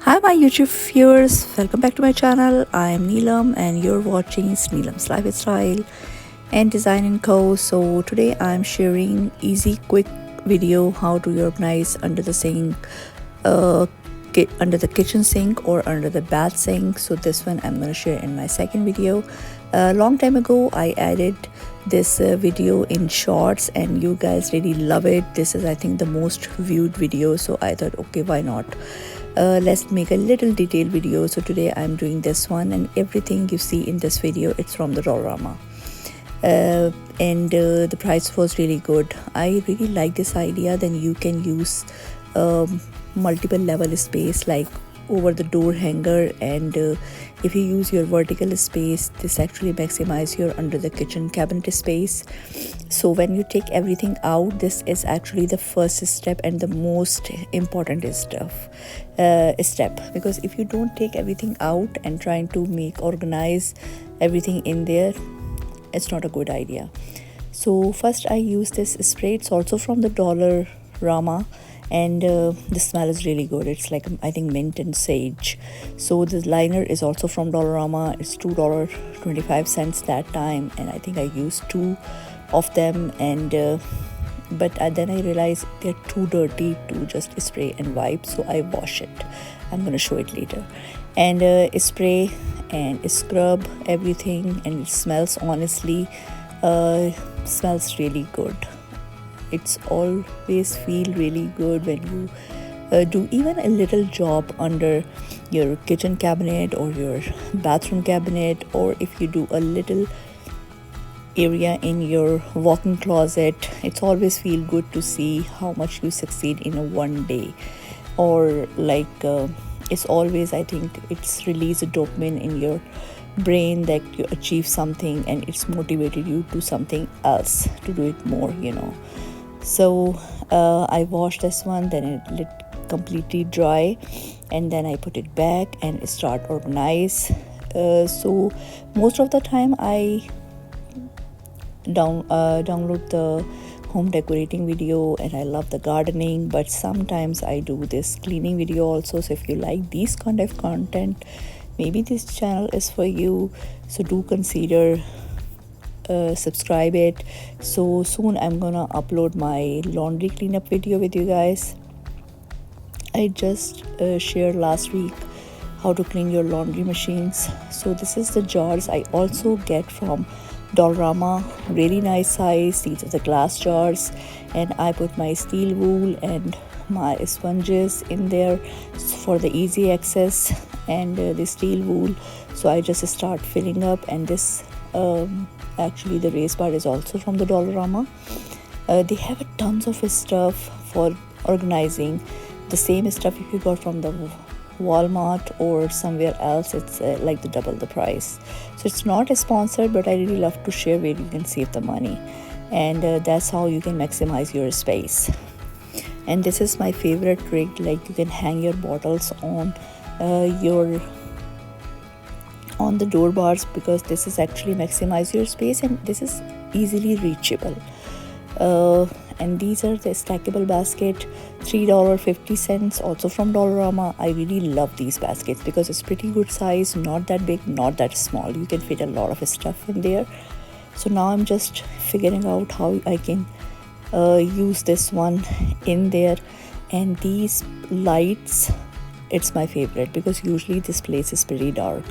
Hi my YouTube viewers, welcome back to my channel. I am Neelam and you're watching Neelam's Lifestyle and Design & Co. So today I'm sharing easy quick video how to organize under the sink, under the kitchen sink or under the bath sink. So this one I'm going to share in my second video. A long time ago I added this video in shorts and you guys really love it. This is I think the most viewed video, so I thought okay, why not, let's make a little detailed video. So today I'm doing this one, and everything you see in this video it's from the Dollarama, and the price was really good. I really like this idea. Then you can use multiple level space like over the door hanger, and if you use your vertical space, this actually maximize your under the kitchen cabinet space. So when you take everything out, this is actually the first step and the most important step, because if you don't take everything out and trying to organize everything in there, it's not a good idea. So first I use this spray. It's also from the Dollarama, and the smell is really good. It's like I think mint and sage. So the liner is also from Dollarama. It's $2.25 that time, and I think I used 2 of them, and but then I realized they're too dirty to just spray and wipe, so I wash it. I'm gonna show it later. And spray and scrub everything, and it smells, honestly, smells really good. It's always feel really good when you do even a little job under your kitchen cabinet or your bathroom cabinet, or if you do a little area in your walk-in closet. It's always feel good to see how much you succeed in a one day, or like it's always, I think it's release a dopamine in your brain that you achieve something, and it's motivated you to something else, to do it more, So I washed this one, then it let completely dry, and then I put it back and start organize. So most of the time I download the home decorating video, and I love the gardening, but sometimes I do this cleaning video also. So if you like these kind of content, maybe this channel is for you, so do consider subscribe it. So soon I'm gonna upload my laundry cleanup video with you guys. I just shared last week how to clean your laundry machines. So this is the jars I also get from Dollarama, really nice size. These are the glass jars, and I put my steel wool and my sponges in there for the easy access, and the steel wool. So I just start filling up, and this actually the race bar is also from the Dollarama. They have tons of stuff for organizing. The same stuff if you got from the Walmart or somewhere else, it's like the double the price. So it's not a sponsored, but I really love to share where you can save the money, and that's how you can maximize your space. And this is my favorite trick, like you can hang your bottles on the door bars, because this is actually maximize your space, and this is easily reachable. And these are the stackable basket, $3.50, also from Dollarama. I really love these baskets because it's pretty good size, not that big, not that small. You can fit a lot of stuff in there. So now I'm just figuring out how I can use this one in there. And these lights, it's my favorite because usually this place is pretty dark,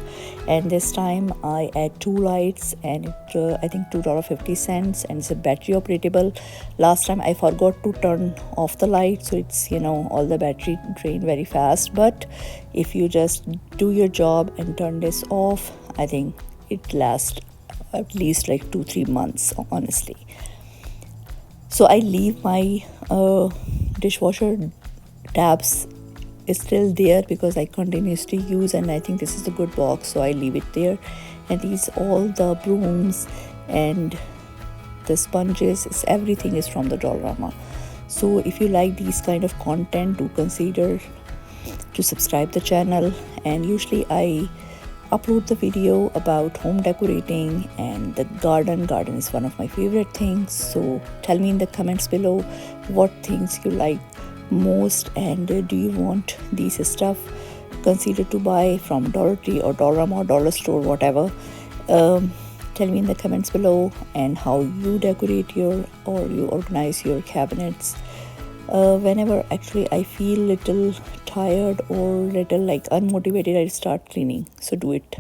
and this time I add 2 lights, and it I think $2.50, and it's a battery operable. Last time I forgot to turn off the light, so it's all the battery drain very fast, but if you just do your job and turn this off, I think it lasts at least like 2-3 months, honestly. So I leave my dishwasher tabs is still there because I continuously use, and I think this is a good box, so I leave it there. And these all the brooms and the sponges, everything is from the Dollarama. So if you like these kind of content, do consider to subscribe the channel. And usually I upload the video about home decorating and the garden is one of my favorite things. So tell me in the comments below what things you like most, and do you want these stuff consider to buy from Dollar Tree or Dollarama or Dollar Store, whatever. um, Tell me in the comments below, and how you decorate your or you organize your cabinets. Whenever actually I feel little tired or little like unmotivated, I start cleaning, so do it.